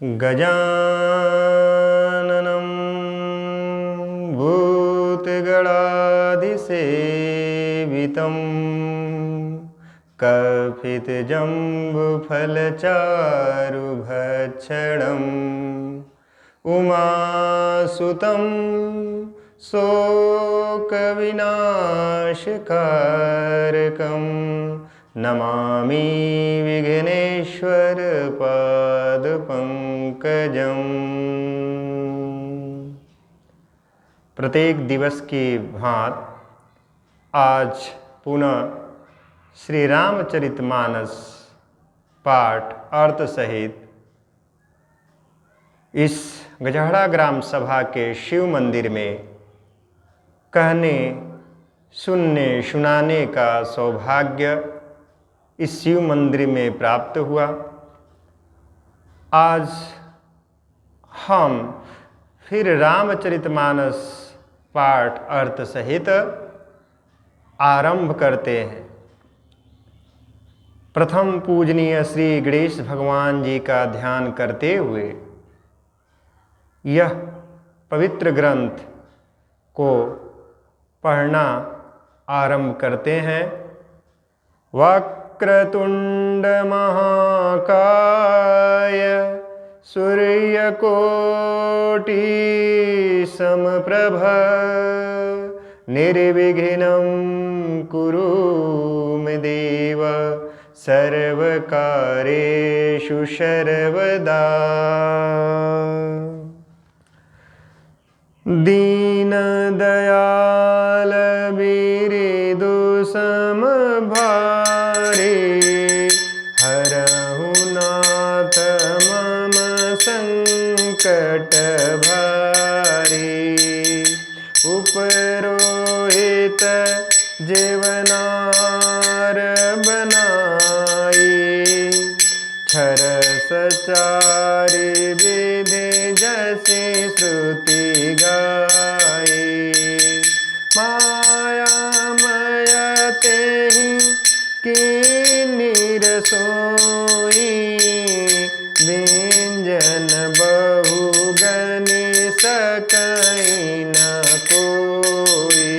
गजाननं भूतगणाधिसेवितं कल्पितजम्बुफलचारुभक्षणम् उमासुतं शोकविनाशकारकं नमामि विघ्नेश्वरपादपङ्कजम्। प्रत्येक दिवस की भांति आज पुनः श्री रामचरितमानस पाठ अर्थ सहित इस गजहड़ा ग्राम सभा के शिव मंदिर में कहने सुनने सुनाने का सौभाग्य इस शिव मंदिर में प्राप्त हुआ। आज हम फिर रामचरितमानस पाठ अर्थ सहित आरंभ करते हैं। प्रथम पूजनीय श्री गणेश भगवान जी का ध्यान करते हुए यह पवित्र ग्रंथ को पढ़ना आरंभ करते हैं। वक्रतुंड महाकाय सूर्यकोटि समप्रभ निर्विघ्नं कुरु मे देव सर्वकार्येषु सर्वदा। दीन दयाल बिरदु समभारे हरहु नाथ मम संकट भारे। उपरोहित जीवनार बनाई क्षर सचारि विधि जैसे श्रुति गाए। मायामय तेहि कीनि रसोई व्यंजन बहु गनि सकई न कोई।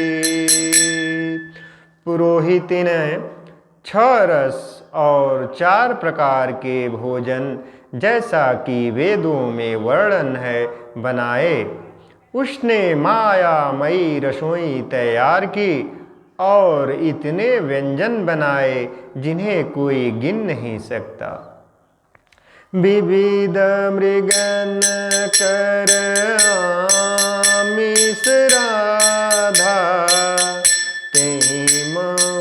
पुरोहित ने 6 रस और 4 प्रकार के भोजन जैसा कि वेदों में वर्णन है बनाए। उसने मायामयी रसोई तैयार की और इतने व्यंजन बनाए जिन्हें कोई गिन नहीं सकता। विविध मृगन कर आमिष राधा तेहि महु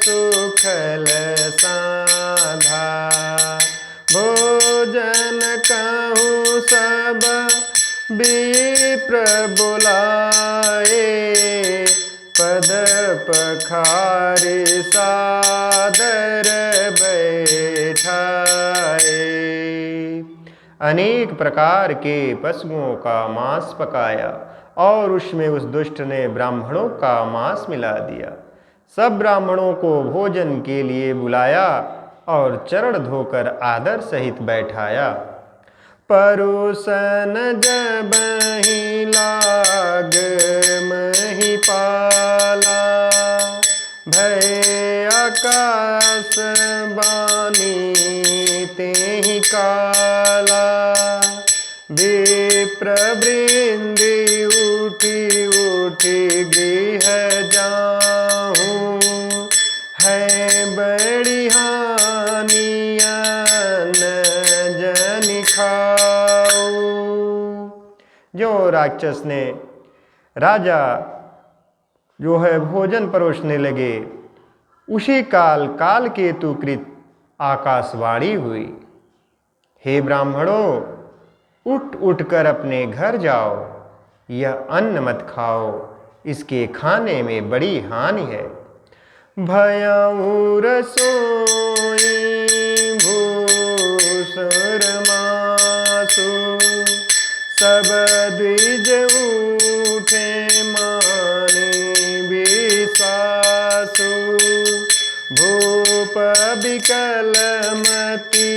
सुखल साधा। भोजन कहूँ सब विप्र बुलाए पद पखारे सादर बैठाए। अनेक प्रकार के पशुओं का मांस पकाया और उसमें उस दुष्ट ने ब्राह्मणों का मांस मिला दिया। सब ब्राह्मणों को भोजन के लिए बुलाया और चरण धोकर आदर सहित बैठाया। परोसन जब ही लाग महिपाला भय आकाश बानी तेहि काला। विप्र वृंदि उठी उठी गृह जाऊं है बड़ी हानिया न जन खाऊं। जो राक्षस ने राजा जो है भोजन परोसने लगे उसी काल कालकेतुकृत आकाशवाणी हुई। हे ब्राह्मणों, उठ उठकर अपने घर जाओ, यह अन्न मत खाओ, इसके खाने में बड़ी हानि है। भयउ रसोई भूसुर मासु सब द्विज उठे मानी विश्वासु। भूप विकल मति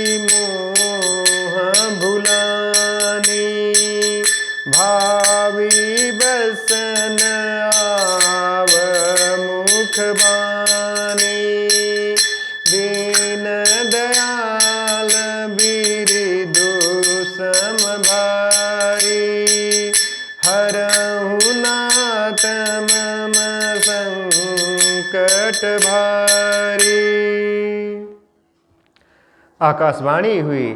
आकाशवाणी हुई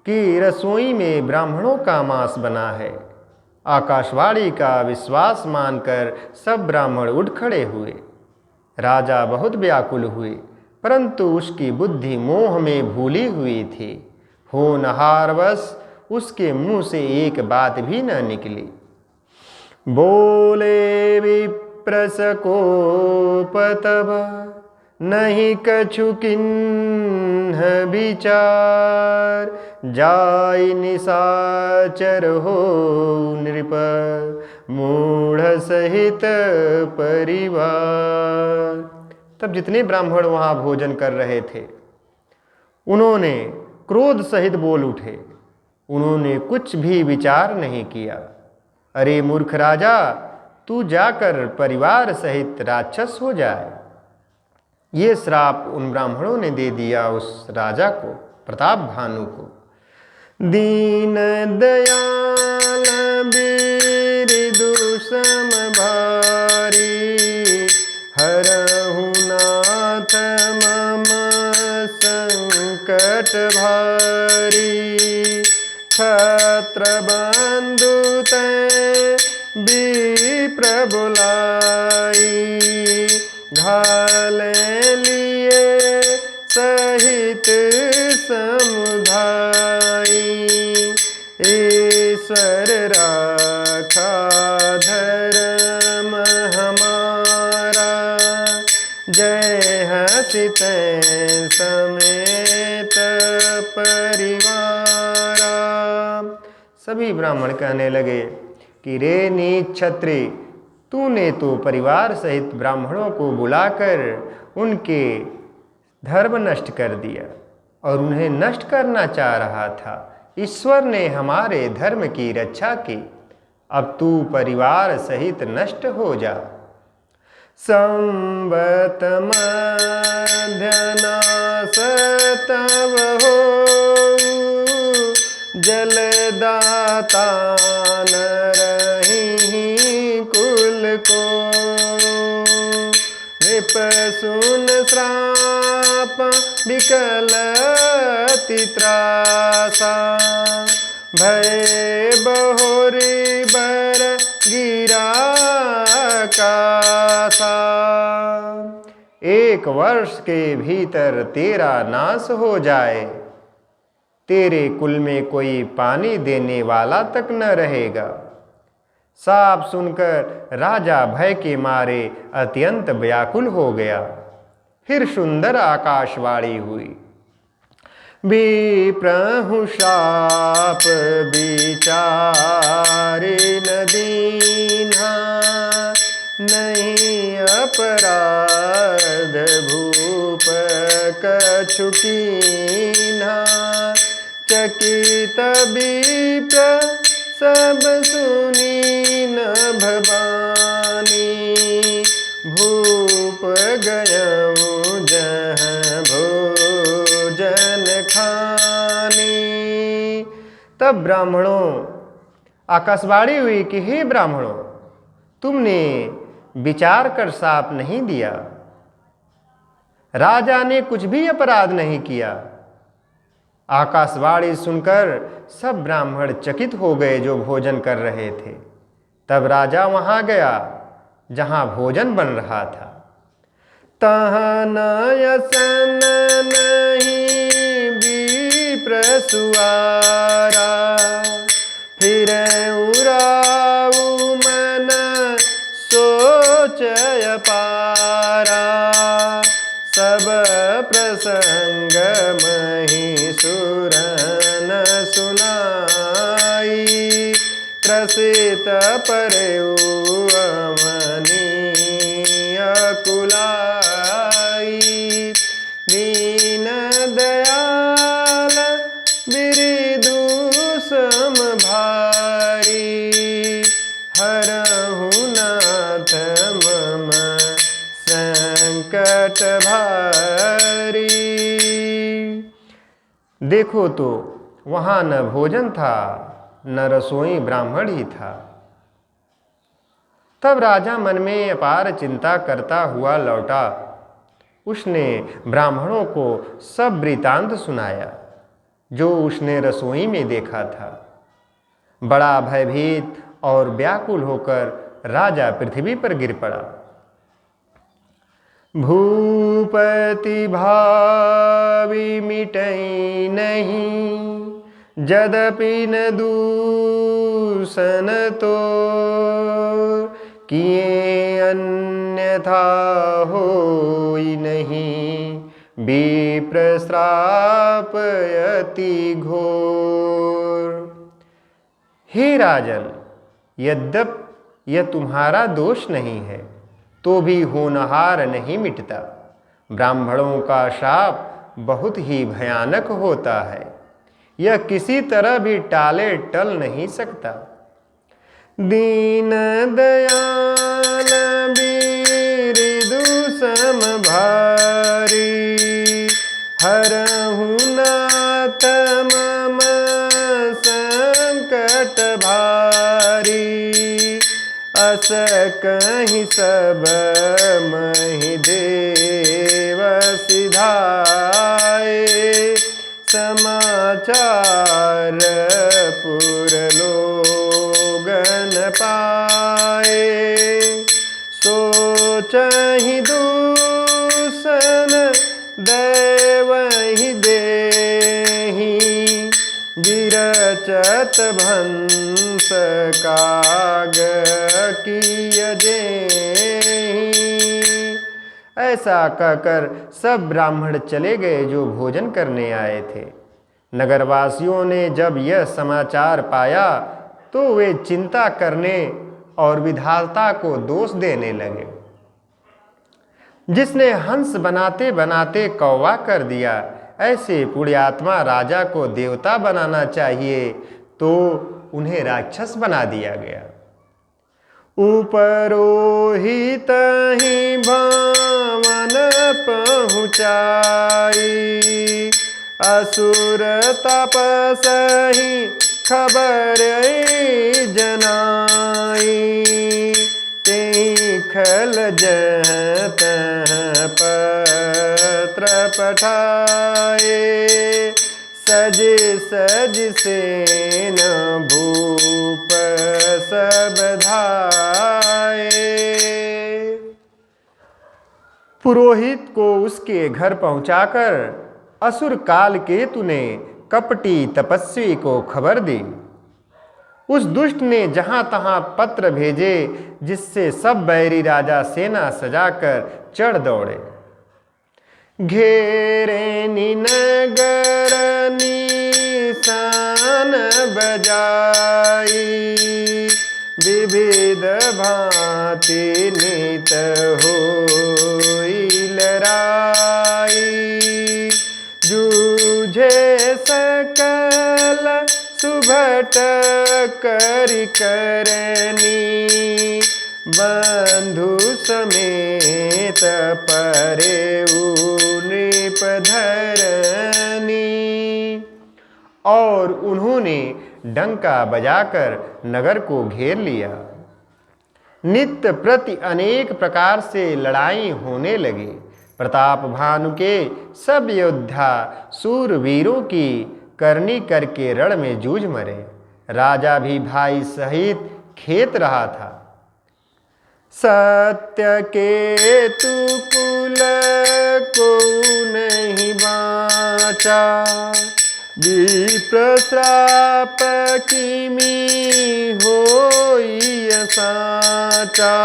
कि रसोई में ब्राह्मणों का मांस बना है। आकाशवाणी का विश्वास मानकर सब ब्राह्मण उठ खड़े हुए। राजा बहुत व्याकुल हुए, परंतु उसकी बुद्धि मोह में भूली हुई थी। होनहारवश उसके मुंह से एक बात भी न निकली। बोले विप्रस कोप तब, नहीं कछु किन्ह विचार। जाय निशाचर हो नृप, मूढ़ सहित परिवार। तब जितने ब्राह्मण वहाँ भोजन कर रहे थे, उन्होंने क्रोध सहित बोल उठे। उन्होंने कुछ भी विचार नहीं किया। अरे मूर्ख राजा, तू जाकर परिवार सहित राक्षस हो जाए। ये श्राप उन ब्राह्मणों ने दे दिया उस राजा को, प्रताप भानु को। दीन दयाल बिरदु सम भारी, हरहु नाथ मम संकट भारी। क्षत्र बंधु तै विप्र बुलाई, घाले लिए सहित समुदाई। ईश्वर राखा धर्म हमारा, जय हंसी तै समेत परिवारा। सभी ब्राह्मण कहने लगे कि रे नीच क्षत्रिय, तूने तो परिवार सहित ब्राह्मणों को बुलाकर उनके धर्म नष्ट कर दिया और उन्हें नष्ट करना चाह रहा था। ईश्वर ने हमारे धर्म की रक्षा की, अब तू परिवार सहित नष्ट हो जा। संवत मध्यनाश तब हो, जलदाता न रही कुल को। नृप सुन श्राप विकल अति त्रासा, भय बहोरी बर गिरा कासा। 1 वर्ष के भीतर तेरा नाश हो जाए, तेरे कुल में कोई पानी देने वाला तक न रहेगा। साप सुनकर राजा भय के मारे अत्यंत व्याकुल हो गया। फिर सुंदर आकाशवाणी हुई। विप्रहु शाप विचारे न दीन्हा, नहीं अपराध भूप कछु कीन्हा। चकित विप्र सब सुनी न भवानी, भूप गयऊ जहाँ भोजन खानी। तब ब्राह्मणों आकाशवाणी हुई कि हे ब्राह्मणों, तुमने विचार कर शाप नहीं दिया। राजा ने कुछ भी अपराध नहीं किया। आकाशवाणी सुनकर सब ब्राह्मण चकित हो गए जो भोजन कर रहे थे। तब राजा वहां गया जहां भोजन बन रहा था। तहाँ नयसन नहीं विप्र सुआरा, फिर उराऊ मन सोचय पारा। सब प्रसंग महिषुरन सुनाई, त्रसित परयु अवनीय कुलाई। दीन दयाल बिरदु सम भारी, हरहु नाथ मम संकट भारी। देखो तो वहां न भोजन था न रसोई ब्राह्मण ही था। तब राजा मन में अपार चिंता करता हुआ लौटा। उसने ब्राह्मणों को सब वृतांत सुनाया। जो उसने रसोई में देखा था। बड़ा भयभीत और व्याकुल होकर राजा पृथ्वी पर गिर पड़ा। भूपति भावी मिटई नहीं, यद्यपि न दूषण तो किए अन्यथा होई नहीं, विप्र श्राप अति घोर। हे राजन, यद्यपि यह तुम्हारा दोष नहीं है तो भी होनहार नहीं मिटता। ब्राह्मणों का शाप बहुत ही भयानक होता है, यह किसी तरह भी टाले टल नहीं सकता। दीन दयाल बिरदु सम भारी, हरहु नाथ मम संकट भारी। अस कहीं सब महि देव सिधाए, समाचार पुर लोगन पाए। सोचहि दूषण दैवहि देहि, गिरचत भंस काग किय जेहि। ऐसा कहकर सब ब्राह्मण चले गए जो भोजन करने आए थे। नगरवासियों ने जब यह समाचार पाया तो वे चिंता करने और विधाता को दोष देने लगे। जिसने हंस बनाते बनाते कौवा कर दिया, ऐसे पुण्यात्मा राजा को देवता बनाना चाहिए तो उन्हें राक्षस बना दिया गया। उपरोहित ही भवन पहुँचाई, असुर तपसहि खबर जनाई। तेहि खल जहाँ तहाँ पत्र पठाए, सज सज सेन भूप सब धाये। पुरोहित को उसके घर पहुंचाकर असुर काल केतु ने कपटी तपस्वी को खबर दी। उस दुष्ट ने जहां तहां पत्र भेजे, जिससे सब बैरी राजा सेना सजाकर चढ़ दौड़े। घेरे नगर निशान बजाई, विविध भांति नित होई लड़ाई। जूझे सकल सुभट करि करनी, बंधु समेत परेउ नृप धरनी। और उन्होंने डंका बजाकर नगर को घेर लिया। नित्य प्रति अनेक प्रकार से लड़ाई होने लगी। प्रताप भानु के सब योद्धा सूरवीरों की करनी करके रण में जूझ मरे। राजा भी भाई सहित खेत रहा था। सत्य केतु कुल को नहीं बाचा, विप्र श्राप किमी होई साचा।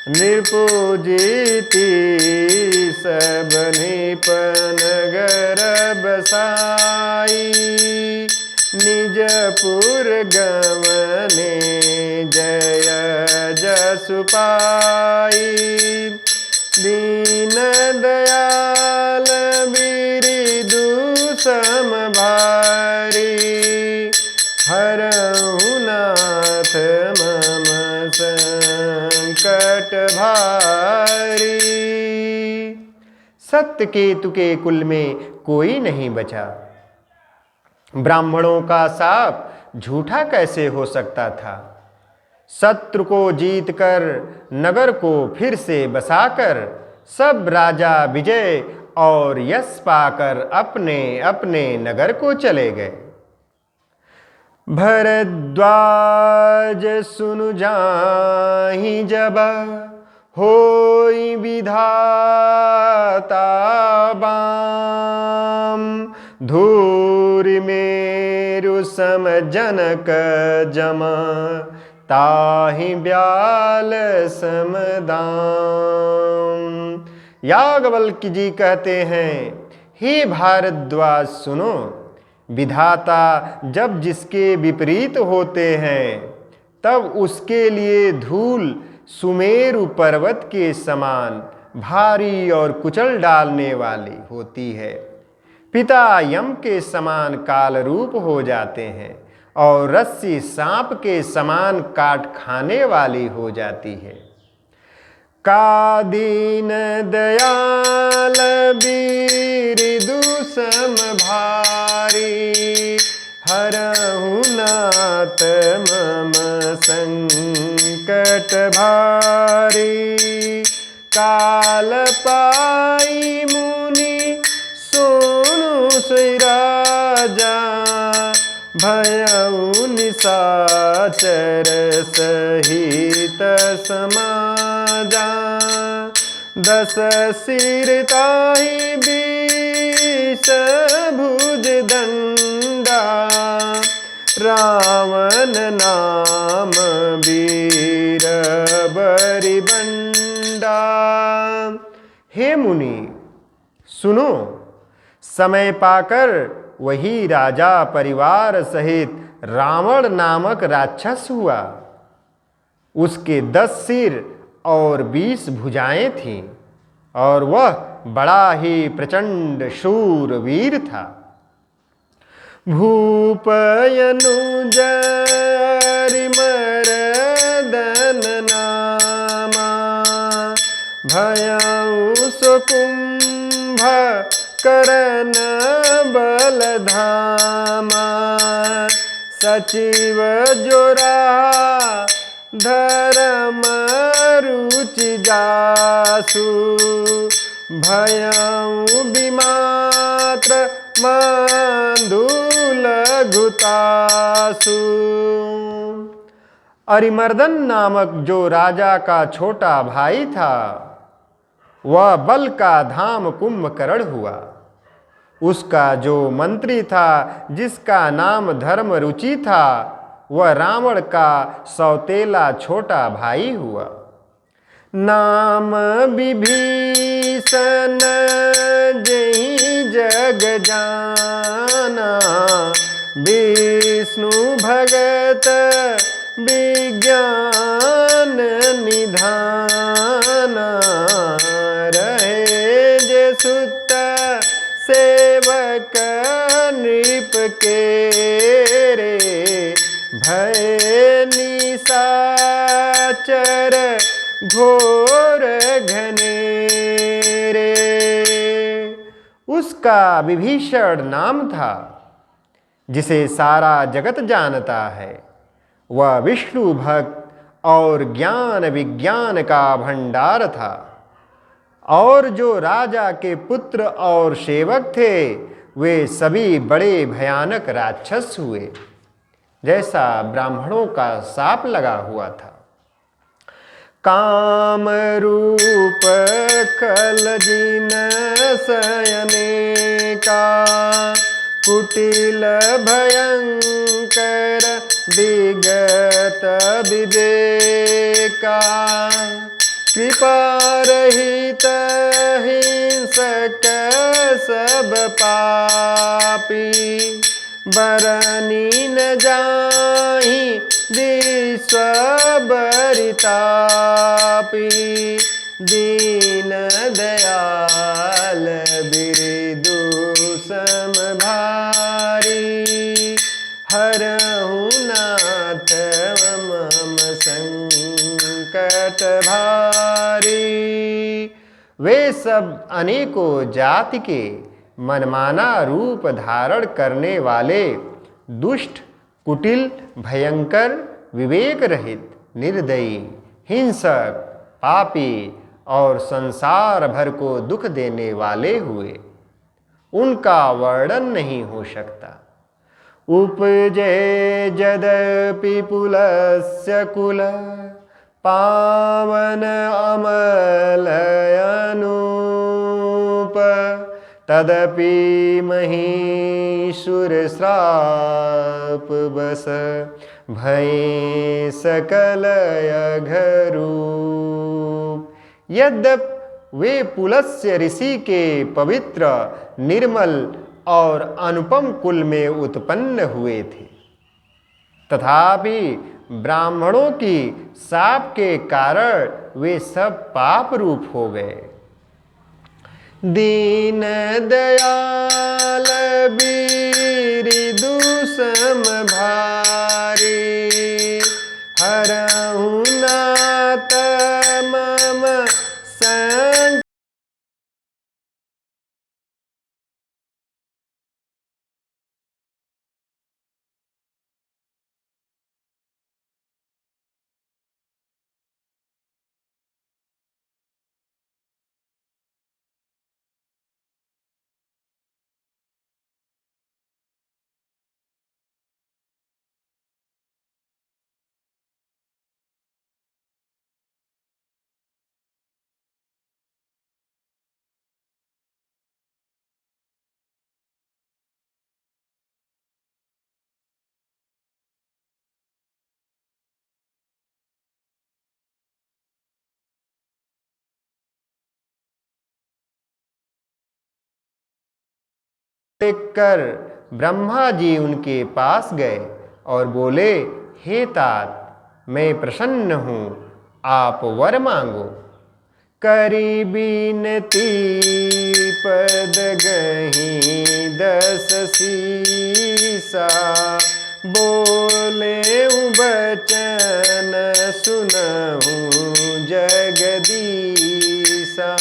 नृपोजिति सब नृप नगर बसाई, निजपुर गमने जय जसु पाई। दीन दयाल बिरदु सम भारी, हरहु नाथ मम संकट भारी। सत्य केतु के कुल में कोई नहीं बचा। ब्राह्मणों का शाप झूठा कैसे हो सकता था। शत्रु को जीतकर नगर को फिर से बसाकर सब राजा विजय और यश पाकर अपने अपने नगर को चले गए। भरद्वाज सुनु जाहि जब, होई विधाता बाम। धूरि मेरु सम जनक जम, ताहि ब्याल समदाम। याज्ञवल्क्य जी कहते हैं, हे भारद्वाज सुनो, विधाता जब जिसके विपरीत होते हैं तब उसके लिए धूल सुमेरु पर्वत के समान भारी और कुचल डालने वाली होती है। पिता यम के समान काल रूप हो जाते हैं और रस्सी सांप के समान काट खाने वाली हो जाती है। का दीन दयाल वीर दुसम भारी, हरहु नाथ मम संकट भारी। काल पाई मुनि सोनु सोई राजा, भयउ निशाचर सहित समाजा। दस सिर ताहि बीस भुज दंडा, रावण नाम वीर बरिबंडा। हे मुनि सुनो, समय पाकर वही राजा परिवार सहित रावण नामक राक्षस हुआ। उसके 10 सिर और 20 भुजाएं थीं और वह बड़ा ही प्रचंड शूर वीर था। भूपयनुज मर्दन नामा, भयउ सुकुंभ करन बलधामा। सचिव जोरा धर्म रुचि जासु, भयउ विमात्र मांधुल घुतासु। अरिमर्दन नामक जो राजा का छोटा भाई था, वह बल का धाम कुंभकर्ण हुआ। उसका जो मंत्री था, जिसका नाम धर्म रुचि था, वह रावण का सौतेला छोटा भाई हुआ। नाम विभीषण जेहि जग जाना, विष्णु भगत विज्ञान निधाना। रहे जे सुत सेवक नृप के रे, भय निशाचर घोर घनेरे। उसका विभीषण नाम था, जिसे सारा जगत जानता है। वह विष्णु भक्त और ज्ञान विज्ञान का भंडार था। और जो राजा के पुत्र और सेवक थे, वे सभी बड़े भयानक राक्षस हुए, जैसा ब्राह्मणों का शाप लगा हुआ था। काम रूप कल जिन शयने का, कुटिल भयंकर विगत विवेका। कृपा रहित हिंसक सब पापी, बरनी न जाहि विश्व बरितापी। दीन दयाल बिरदु सम भारी, हरहु नाथ मम संकट भारी। वे सब अनेकों जाति के मनमाना रूप धारण करने वाले दुष्ट, कुटिल, भयंकर, विवेक रहित, निर्दयी, हिंसक, पापी और संसार भर को दुख देने वाले हुए। उनका वर्णन नहीं हो सकता। उपजे यद्यपि पुलस्य कुल पावन अमल अनूप तदपि महिषुर श्राप बस भये सकल अघरूप। यद्यप वे पुलस्त्य ऋषि के पवित्र, निर्मल और अनुपम कुल में उत्पन्न हुए थे, तथापि ब्राह्मणों की शाप के कारण वे सब पाप रूप हो गए। दीन दयाल बीरिदु सम भारी हरहु नाथ मम संग। देखकर ब्रह्मा जी उनके पास गए और बोले, हे तात, मैं प्रसन्न हूँ, आप वर मांगो। करी बीनती पद गही 10 सीसा बोले बचन सुनहूँ जगदीसा।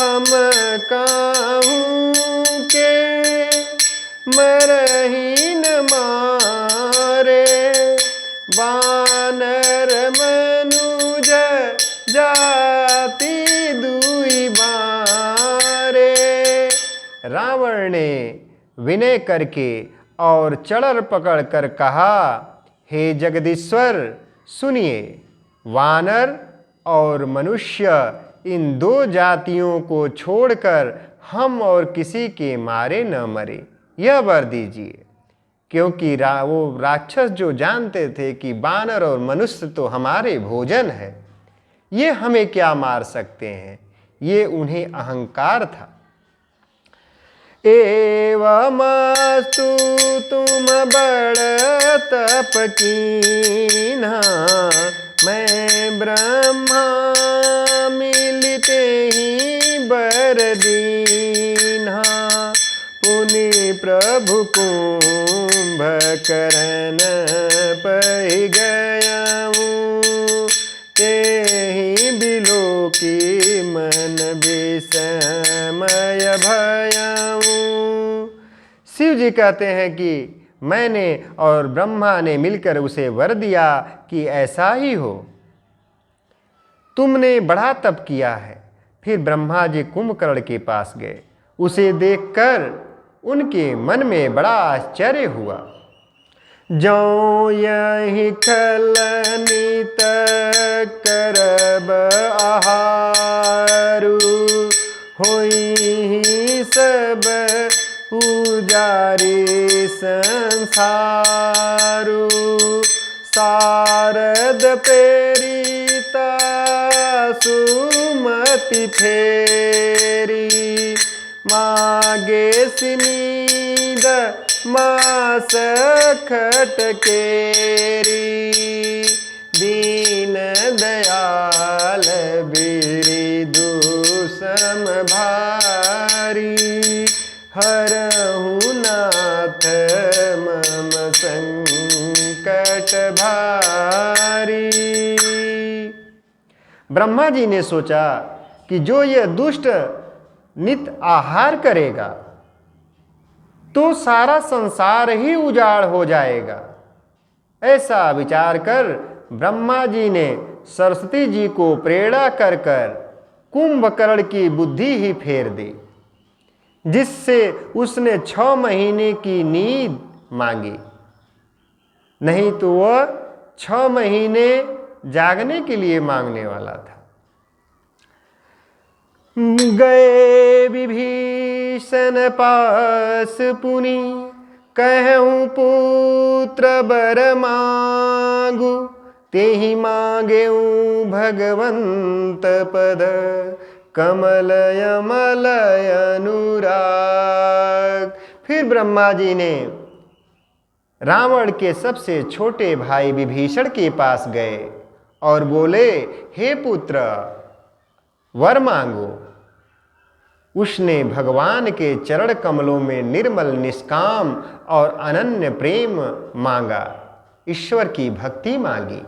हम काहूँ के मरही न मारे वानर मनुज जाति दुई बारे। रावण ने विनय करके और चढ़र पकड़ कर कहा, हे जगदीश्वर सुनिए, वानर और मनुष्य इन 2 जातियों को छोड़कर हम और किसी के मारे न मरे, यह वर दीजिए। क्योंकि वो राक्षस जो जानते थे कि वानर और मनुष्य तो हमारे भोजन है, ये हमें क्या मार सकते हैं, ये उन्हें अहंकार था। एवमस्तु तुम बड़ तप कीन्हा मैं ब्रह्मा मिलते ही बर दीन्हा। पुनि प्रभु कुंभकर्ण पै गयाऊँ तेहि बिलोकी मन विस्मय भयाऊँ। शिव जी कहते हैं कि मैंने और ब्रह्मा ने मिलकर उसे वर दिया कि ऐसा ही हो। तुमने बड़ा तप किया है। फिर ब्रह्मा जी कुंभकर्ण के पास गए। उसे देखकर उनके मन में बड़ा आश्चर्य हुआ। जौ यही खलनित करब आहारु होई सब उजारी संसारु। शारद प्रेरिता सुमति फेरी मागे सिनीद मास खटकेरी। दीन दयाल बिरिदु सम भारी हरहु नाथ मम संकट भारी। ब्रह्मा जी ने सोचा कि जो यह दुष्ट नित आहार करेगा तो सारा संसार ही उजाड़ हो जाएगा। ऐसा विचार कर ब्रह्मा जी ने सरस्वती जी को प्रेरणा कर कर कुंभकर्ण की बुद्धि ही फेर दी, जिससे उसने 6 महीने की नींद मांगी। नहीं तो वह 6 महीने जागने के लिए मांगने वाला था। गए विभीषण पास पुनि, कहूँ पुत्र बर मांगू, तेहि मांगेऊ भगवंत पद, कमल यमल अनुराग। फिर ब्रह्मा जी ने रावण के सबसे छोटे भाई विभीषण के पास गए और बोले, हे पुत्र वर मांगो। उसने भगवान के चरण कमलों में निर्मल निष्काम और अनन्य प्रेम मांगा, ईश्वर की भक्ति मांगी।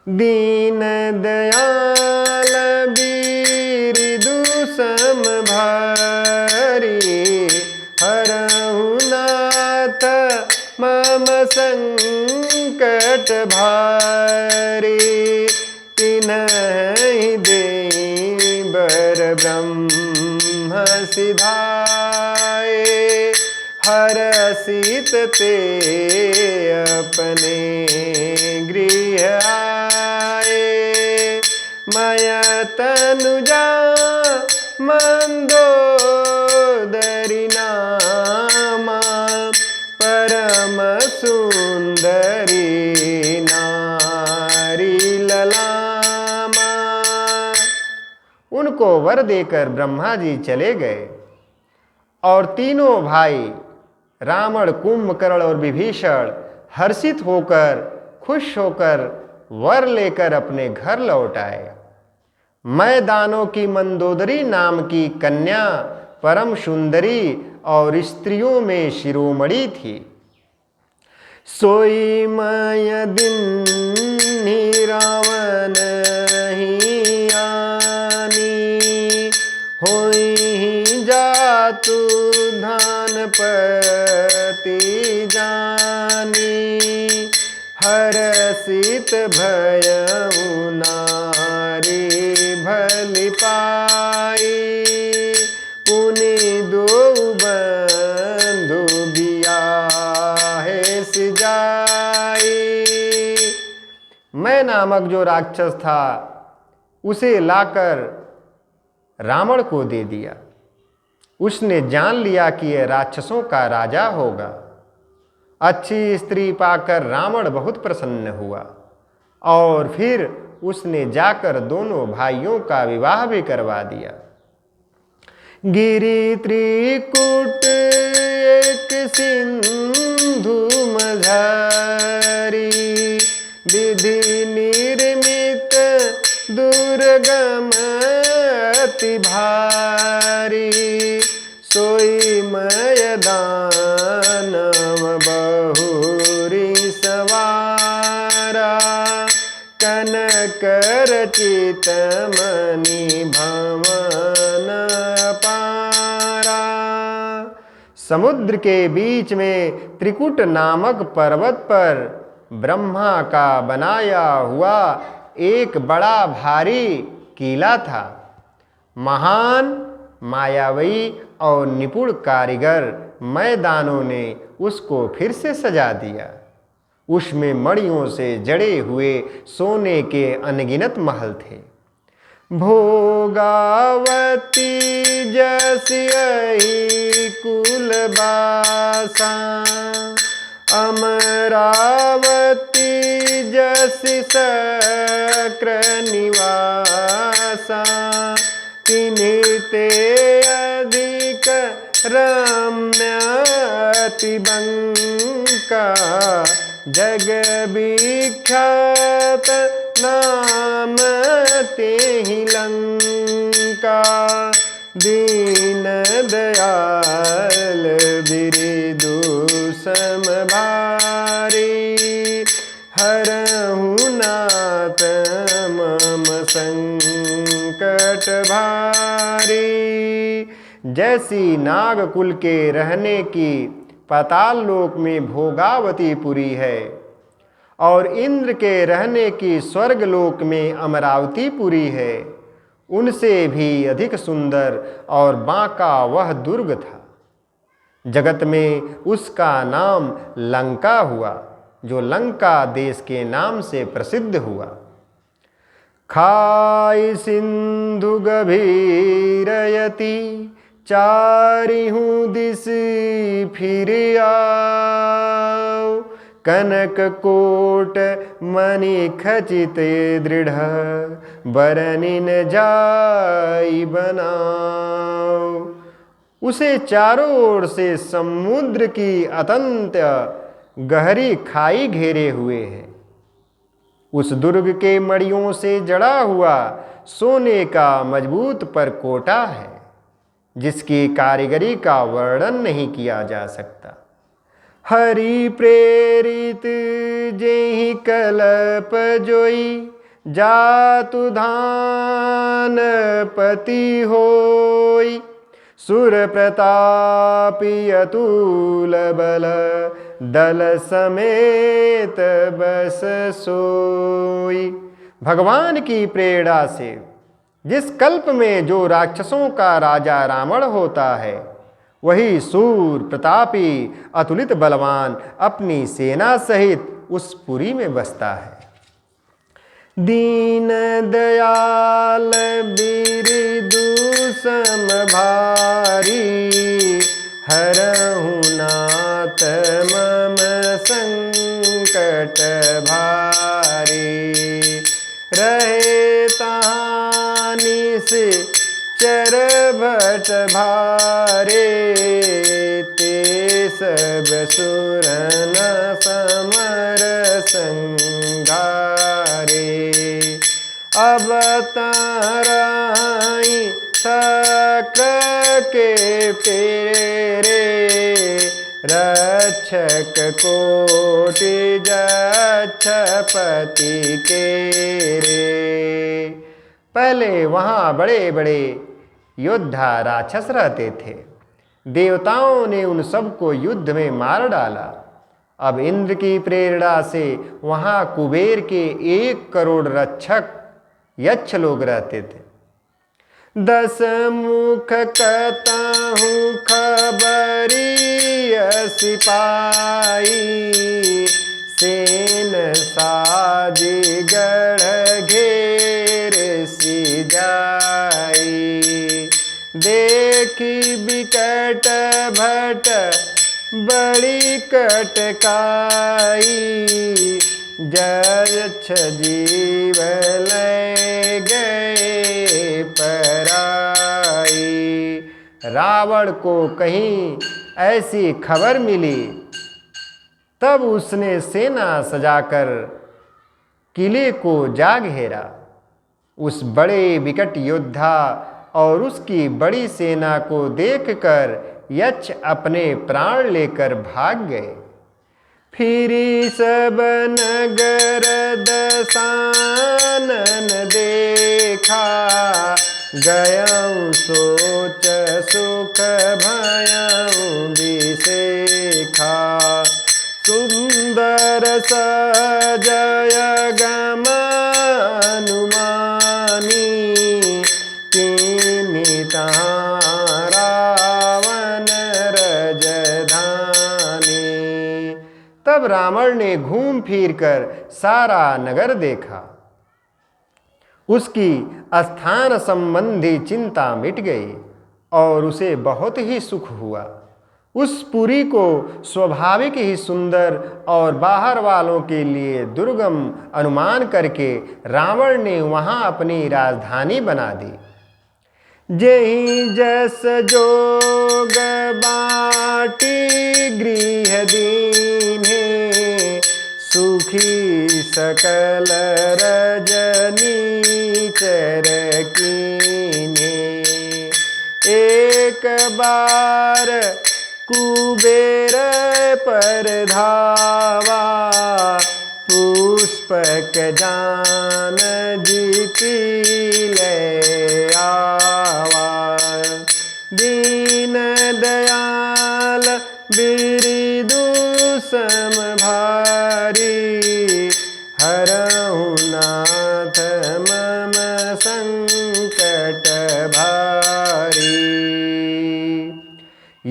दीन दयाल वीर दुसम भारी, हरहु नाथ मम संकट भारी, तिन्हि देहि बर ब्रह्म सिधाए, हरषित ते अपने गृह आए। मय तनुजा मंदोदरी नामा, परम सुंदरी नारी ललामा। उनको वर देकर ब्रह्मा जी चले गए और तीनों भाई रावण, कुंभकर्ण और विभीषण हर्षित होकर, खुश होकर वर लेकर अपने घर लौट आए। मैं दानों की मंदोदरी नाम की कन्या परम सुंदरी और स्त्रियों में शिरोमणि थी। सोई मय दिन रावण ही आनी, होई जातु धान पति जानी, हरषित भयउ नारी भलि पाई, पुनि दो बंधु बियाहे सिजाई। मैं नामक जो राक्षस था उसे लाकर रावण को दे दिया। उसने जान लिया कि यह राक्षसों का राजा होगा। अच्छी स्त्री पाकर रावण बहुत प्रसन्न हुआ और फिर उसने जाकर दोनों भाइयों का विवाह भी करवा दिया। गिरि त्रिकुट एक सिंधु मझारी, विधि निर्मित दुर्गम अति भारी, सोई मय दानव बहुरी सवारा, कनक रचित मणि भवन पारा। समुद्र के बीच में त्रिकुट नामक पर्वत पर ब्रह्मा का बनाया हुआ एक बड़ा भारी किला था। महान, मायावी और निपुण कारीगर मैदानों ने उसको फिर से सजा दिया। उसमें मणियों से जड़े हुए सोने के अनगिनत महल थे। भोगावती जसि अहि कुलबासा, अमरावती जसि शक्र निवासा, तिन्हि ते अधिक रम्य अति बंका, जग विख्यात नाम तेहि लंका। दीन दयाल बिरिदु समभारी, हरहु नाथ मम संकट भारी। जैसी नागकुल के रहने की पाताल लोक में भोगावती पुरी है, और इंद्र के रहने की स्वर्गलोक में अमरावतीपुरी है, उनसे भी अधिक सुंदर और बांका वह दुर्ग था। जगत में उसका नाम लंका हुआ, जो लंका देश के नाम से प्रसिद्ध हुआ। खाई सिंधु गभीरयति, चारिहूँ दिस फिर आओ। कनक कोट मणि खचित दृढ़, बरनिन जाई बनाओ। उसे चारों ओर से समुद्र की अत्यंत गहरी खाई घेरे हुए है। उस दुर्ग के मड़ियों से जड़ा हुआ सोने का मजबूत परकोटा है, जिसकी कारीगरी का वर्णन नहीं किया जा सकता। हरि प्रेरित जेहि कल्प जोई, जातु धान पति होई। सुर प्रतापी अतुल बल, दल समेत बस सोई। भगवान की प्रेरणा से जिस कल्प में जो राक्षसों का राजा रावण होता है, वही सूर प्रतापी अतुलित बलवान अपनी सेना सहित उस पुरी में बसता है। दीन दयाल बिरदु सम भारी, हरहु नाथ मम संकट भारी। रहे तानि से चर भट भारे, ते सब सुरन समर संघारे। अब ताराई सक्र के पेरे, रक्षक कोटि जक्षपति के रे। पहले वहाँ बड़े बड़े योद्धा राक्षस रहते थे। देवताओं ने उन सबको युद्ध में मार डाला। अब इंद्र की प्रेरणा से वहाँ कुबेर के 1 करोड़ रक्षक यक्ष लोग रहते थे। 10 मुख कतहु खबरिय सिपाही, सेन साजी गढ़ घेर सी जाई। देखी बिकट भट बड़ी कटकाई, जक्ष जीव ले गए पराई। रावण को कहीं ऐसी खबर मिली, तब उसने सेना सजाकर किले को जा घेरा। उस बड़े विकट योद्धा और उसकी बड़ी सेना को देखकर यक्ष अपने प्राण लेकर भाग गए। फिरी सब नगर दसानन देखा, गयऊँ सोच सुख भयऊँ बिसेखा। सुंदर सजय गम अनुमानी, कीनी रावण रजधानी। तब रावण ने घूम फिर कर सारा नगर देखा। उसकी स्थान संबंधी चिंता मिट गई और उसे बहुत ही सुख हुआ। उस पुरी को स्वाभाविक ही सुंदर और बाहर वालों के लिए दुर्गम अनुमान करके रावण ने वहाँ अपनी राजधानी बना दी। जेहि जस जोग बाटी गृह दीन्हे, सुखी सकल रजनी चर कीन्हे। एक बार कुबेर पर धावा, पुष्पक जान जीती ले आवा। दीन दयाल बिरदु सम भारी,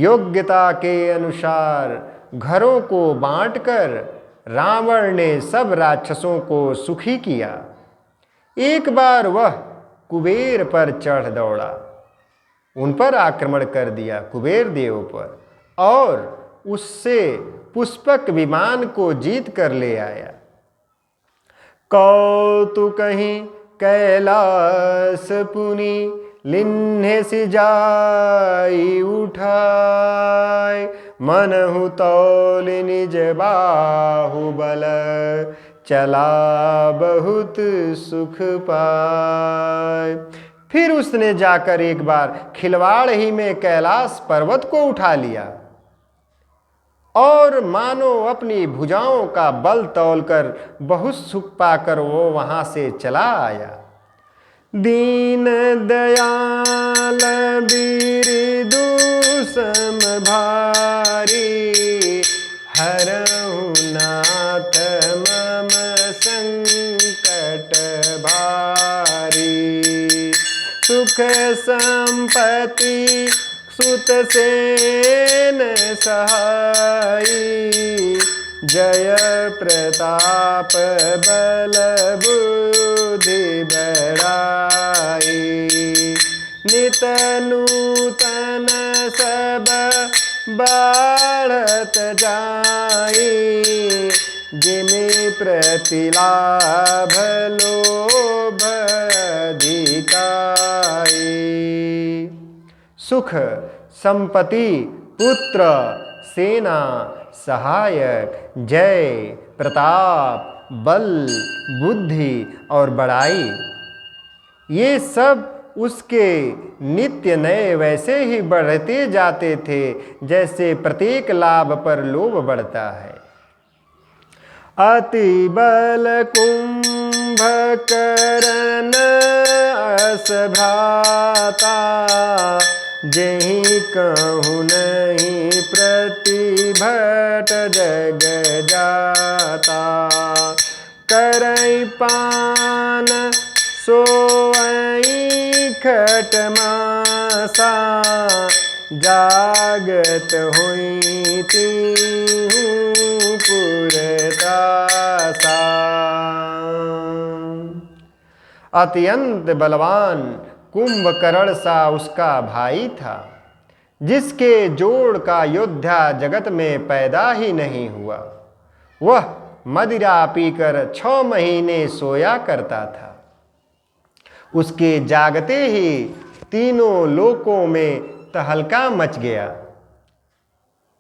योग्यता के अनुसार घरों को बांटकर रावण ने सब राक्षसों को सुखी किया। एक बार वह कुबेर पर चढ़ दौड़ा, उन पर आक्रमण कर दिया, कुबेर देव पर, और उससे पुष्पक विमान को जीत कर ले आया। कौतुकहि कैलास पुनि लिन्हे सि जाई उठाय, मनहु तौल निज बाहुबल, चला बहुत सुख पाय। फिर उसने जाकर एक बार खिलवाड़ ही में कैलाश पर्वत को उठा लिया और मानो अपनी भुजाओं का बल तौलकर बहुत सुख पाकर वो वहां से चला आया। दीन दयाल बिरदु सम भारी, हरहु नाथ मम संकट भारी। सुख संपत्ति सुत सेन सहाई, जय प्रताप बल बुद्धि बढ़ाई। नित नूतन सब बाढ़त जाई, जिमि प्रतिलाभ लोभ अधिकाई। सुख, संपत्ति, पुत्र, सेना, सहायक, जय, प्रताप, बल, बुद्धि और बड़ाई, ये सब उसके नित्य नए वैसे ही बढ़ते जाते थे जैसे प्रत्येक लाभ पर लोभ बढ़ता है। अति बल कुंभकर्ण अस भ्राता, जेहि कहूँ नहीं प्रतिभट जग जाता। करई पान सोई खट मासा, जागत हुई तीहूँ पुरतासा। अत्यंत बलवान कुंभकर्ण सा उसका भाई था, जिसके जोड़ का योद्धा जगत में पैदा ही नहीं हुआ। वह मदिरा पीकर 6 महीने सोया करता था। उसके जागते ही तीनों लोकों में तहलका मच गया।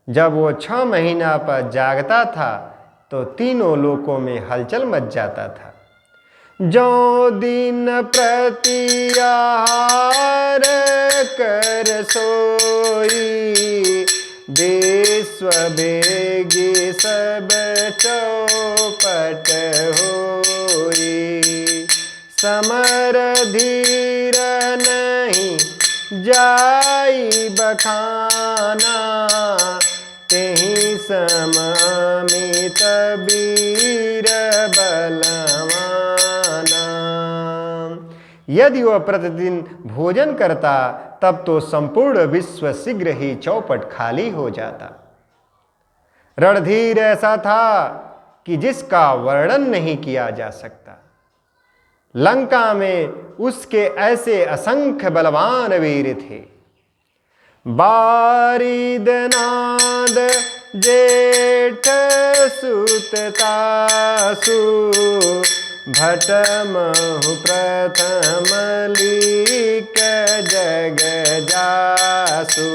जब वो 6 महीना पर जागता था तो तीनों लोकों में हलचल मच जाता था। जो दिन प्रति आहार कर सोई, विश्व भेगी सब चौपट होई। समर धीर नहीं जाई बखाना, तेहि सममित वीर बलवाना। यदि वह प्रतिदिन भोजन करता तब तो संपूर्ण विश्व शीघ्र ही चौपट खाली हो जाता। रणधीर ऐसा था कि जिसका वर्णन नहीं किया जा सकता। लंका में उसके ऐसे असंख्य बलवान वीर थे। बारिदनाद जेठ सुततासु, भटमहु प्रथम लीक जग जासु।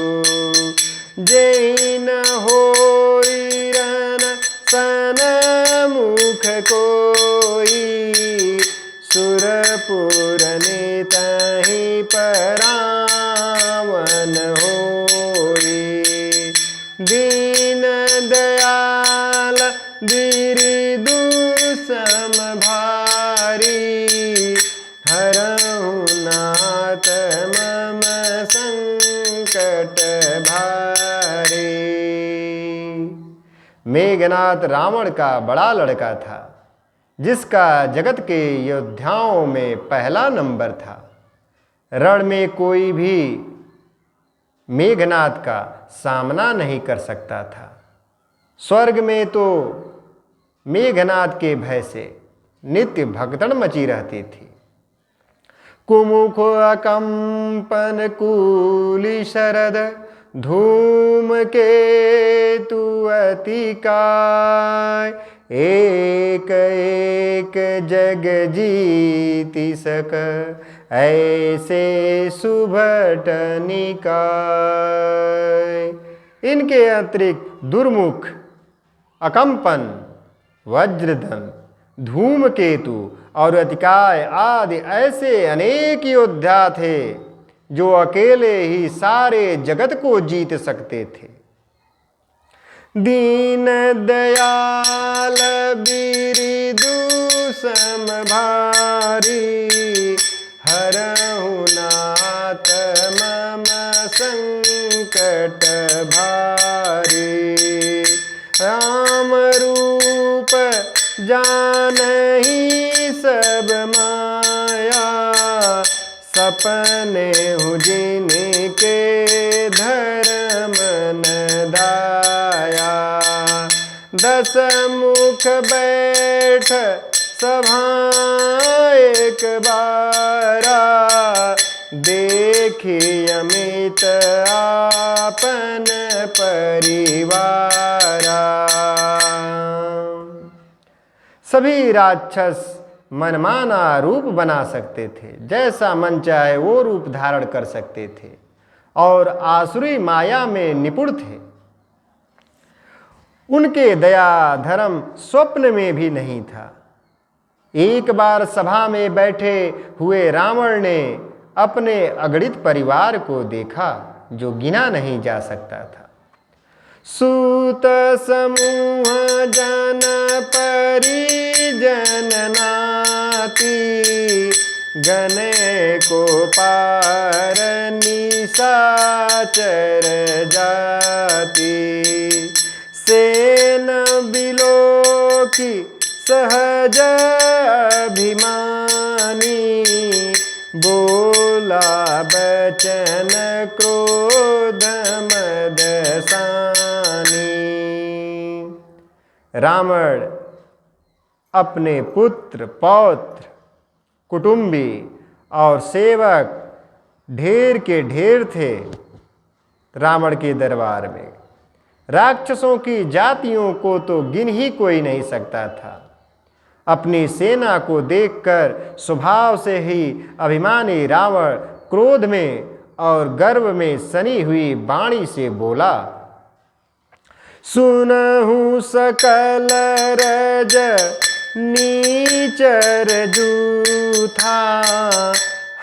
जैन होई रन सनमुख कोई, सुरपुर नेतहि परावन होई। दीन दयाल बिरदु सम भारी, हरहु नाथ मम संकट भारी। मेघनाथ रावण का बड़ा लड़का था, जिसका जगत के योद्धाओं में पहला नंबर था। रण में कोई भी मेघनाद का सामना नहीं कर सकता था। स्वर्ग में तो मेघनाद के भय से नित्य भगदड़ मची रहती थी। कुमुख अकंपन कूली शरद धूम के तु अतिकाय, एक एक जग जीति सक ऐसे सुभट निकाय। इनके अतिरिक्त दुर्मुख, अकंपन, वज्रधन, धूमकेतु और अतिकाय आदि ऐसे अनेक योद्धा थे जो अकेले ही सारे जगत को जीत सकते थे। दीन दयाल बिरिदु समभारी, हरहु नाथ मम संकट भारी। राम रूप जानहि सब माया, सपने हूँ जिनके धर्म न दाया। दस मुख बैठ सभा एक बारा, देखी अमित आपन परिवारा। सभी राक्षस मनमाना रूप बना सकते थे, जैसा मन चाहे वो रूप धारण कर सकते थे और आसुरी माया में निपुण थे। उनके दया धर्म स्वप्न में भी नहीं था। एक बार सभा में बैठे हुए रावण ने अपने अगणित परिवार को देखा जो गिना नहीं जा सकता था। सूत समूह जन परिजन नाती, गने को पार निशाचर जाति। सेन बिलो की सहज अभिमानी, बोला बचन क्रोध मदसानी। रावण अपने पुत्र, पौत्र, कुटुंबी और सेवक ढेर के ढेर थे रावण के दरबार में। राक्षसों की जातियों को तो गिन ही कोई नहीं सकता था। अपनी सेना को देखकर स्वभाव से ही अभिमानी रावण क्रोध में और गर्व में सनी हुई वाणी से बोला, सुनहु सकल रज नीचर जूथा,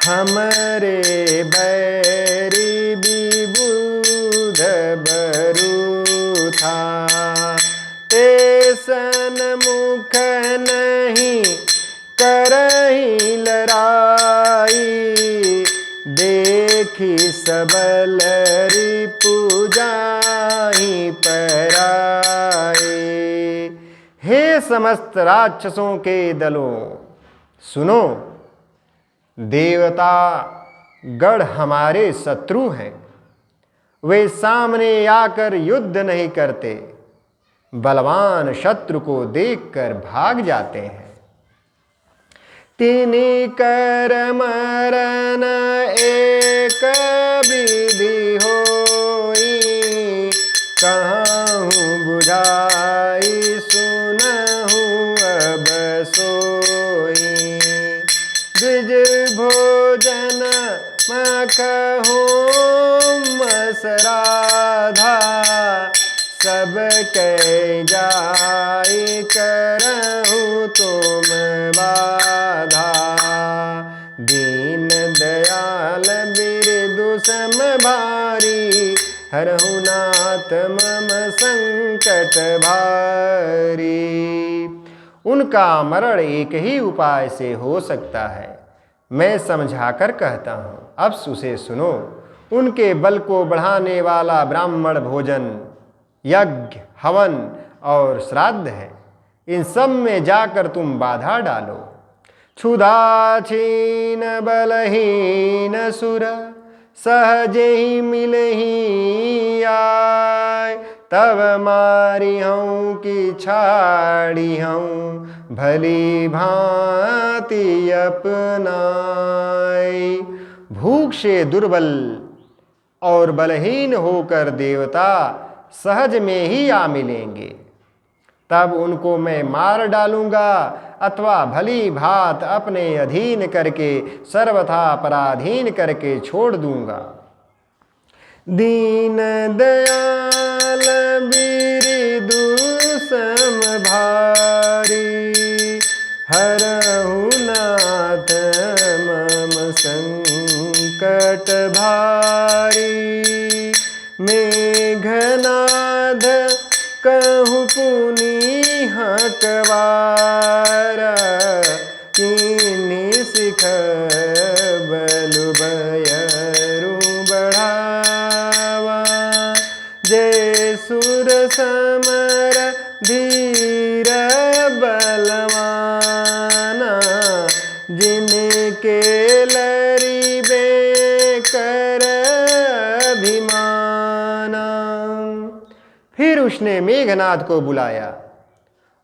हमरे बैरी विबुध बरूथा। तेसन मुख नहीं करही लड़ाई, देखी सबल रिपु जाहि पराई। हे समस्त राक्षसों के दलों, सुनो, देवता गढ़ हमारे शत्रु हैं। वे सामने आकर युद्ध नहीं करते, बलवान शत्रु को देखकर भाग जाते हैं। तिनि कर मरन एक विधि होई, कहूँ बुझाई सुनहु अब सोई। द्विज भोजन मखहु मसराधा, सब कह जाई करहु तुम बाधा। दीन दयाल बिरदु सम भारी, हरहु नाथ मम संकट भारी। उनका मरण एक ही उपाय से हो सकता है, मैं समझाकर कहता हूँ, अब उसे सुनो। उनके बल को बढ़ाने वाला ब्राह्मण भोजन, यज्ञ, हवन और श्राद्ध है। इन सब में जाकर तुम बाधा डालो। क्षुधाक्षीण बलहीन सुर, सहज ही मिलही आय। तब मारी हूँ कि छाड़ी हूँ भली भांति अपनाई। भूख से दुर्बल और बलहीन होकर देवता सहज में ही आ मिलेंगे, तब उनको मैं मार डालूंगा अथवा भली भांत अपने अधीन करके सर्वथा पराधीन करके छोड़ दूंगा। दीन दयाल बिरदु समभारी, हरहु नाथ मम संकट भारी। मेघनाद कहूँ पुनि हकवारा, किन्हीं सिख बलु बयरु बढ़ावा। जय सुर समर धीर बलवाना, जिनके लरिबे कर अभिमाना। फिर उसने मेघनाद को बुलाया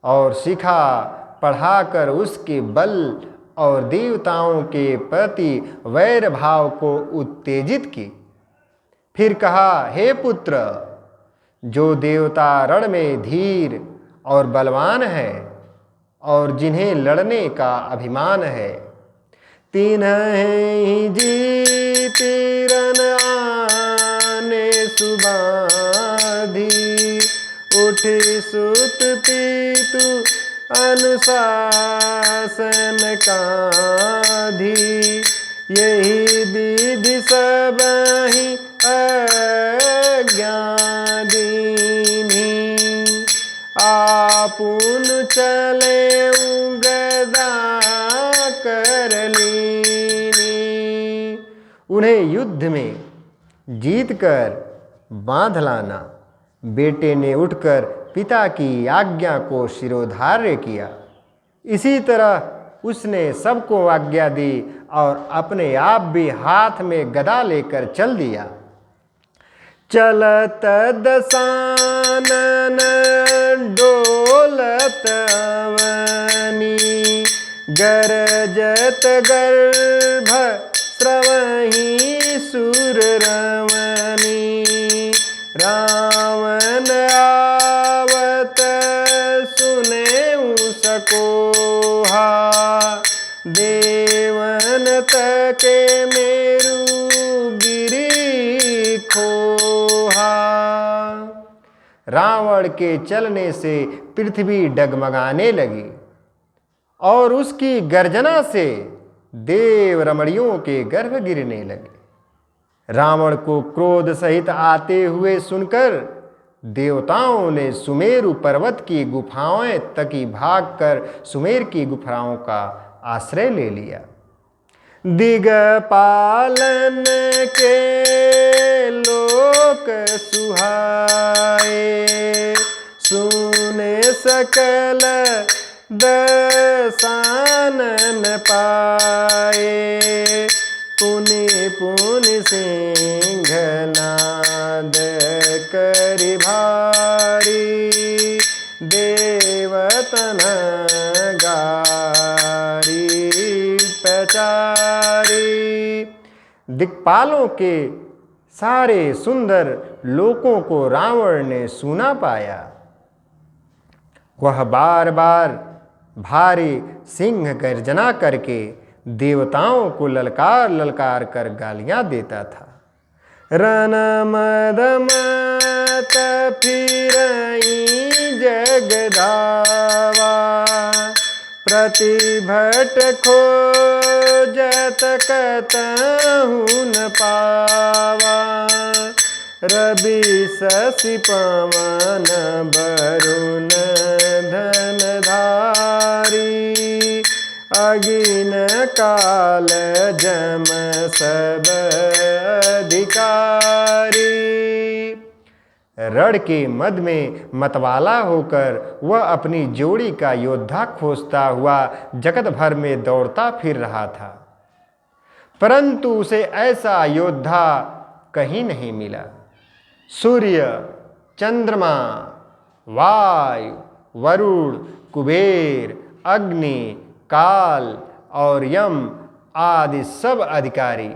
और शिखा पढ़ाकर उसके बल और देवताओं के प्रति वैर भाव को उत्तेजित की। फिर कहा, हे पुत्र, जो देवता रण में धीर और बलवान है और जिन्हें लड़ने का अभिमान है, तिन्हीं जीति रन आने सुबाधी। उठि सुत पीतु अनुशासन काधी, यही विधि सबहि अज्ञादीनी। आपुन चले गदा कर लीनी। उन्हें युद्ध में जीतकर बांध लाना। बेटे ने उठकर पिता की आज्ञा को शिरोधार्य किया। इसी तरह उसने सबको आज्ञा दी और अपने आप भी हाथ में गदा लेकर चल दिया। चलत दसानन डोलत अवनी, गरजत गर्भ स्रवहि सुर रमणी। रावण आवत सुनेउ सकोहा, देवन तके मेरु गिरी खोहा। रावण के चलने से पृथ्वी डगमगाने लगी और उसकी गर्जना से देव रमणियों के गर्भ गिरने लगे। रावण को क्रोध सहित आते हुए सुनकर देवताओं ने सुमेरु पर्वत की गुफाओं तक ही भागकर सुमेर की गुफाओं का आश्रय ले लिया। दिगपालन के लोक सुहाए, सुने सकल दसानन पाए। पुनि पुनि सिंहनाद करि भारी, देवतन गारी प्रचारी। दिक्पालों के सारे सुंदर लोकों को रावण ने सूना पाया। वह बार बार भारी सिंह गर्जना करके देवताओं को ललकार ललकार कर गालियां देता था। रन मद मत फिरई जगधावा, प्रतिभट खोजत कतहु न पावा। रवि शशि पवन वरुण धनधारी, अगिन काल जम सब अधिकारी। रण के मद में मतवाला होकर वह अपनी जोड़ी का योद्धा खोजता हुआ जगत भर में दौड़ता फिर रहा था। परंतु उसे ऐसा योद्धा कहीं नहीं मिला। सूर्य, चंद्रमा, वायु, वरुण, कुबेर, अग्नि, काल और यम आदि सब अधिकारी,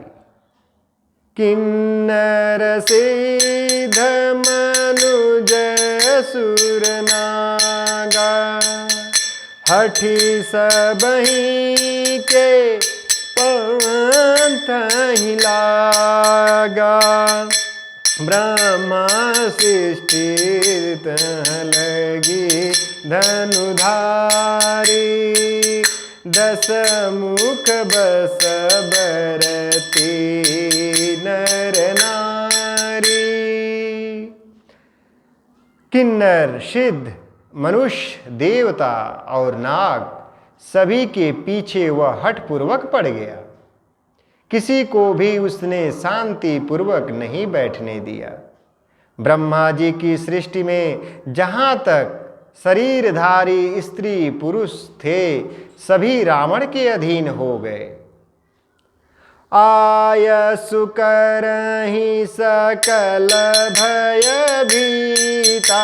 किन्नर सिद्ध मनुज सुर नागा, हठी सबही के पंथ ही लागा। ब्रह्मा सृष्टि लगी धनुधारी, दस मुख बस बरती नर नारी। किन्नर, सिद्ध, मनुष्य, देवता और नाग सभी के पीछे वह हठपूर्वक पड़ गया। किसी को भी उसने शांति पूर्वक नहीं बैठने दिया। ब्रह्मा जी की सृष्टि में जहाँ तक शरीरधारी स्त्री पुरुष थे, सभी रावण के अधीन हो गए। आयसु करहि सकल भय भीता,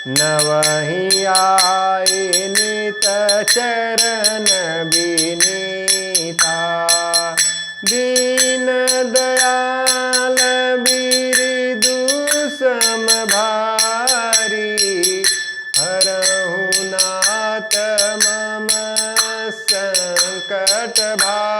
नवहि आए नित चरण विनीता। दीन दयाल बिरदु सम भारी, हरहु नाथ मम संकट भारी।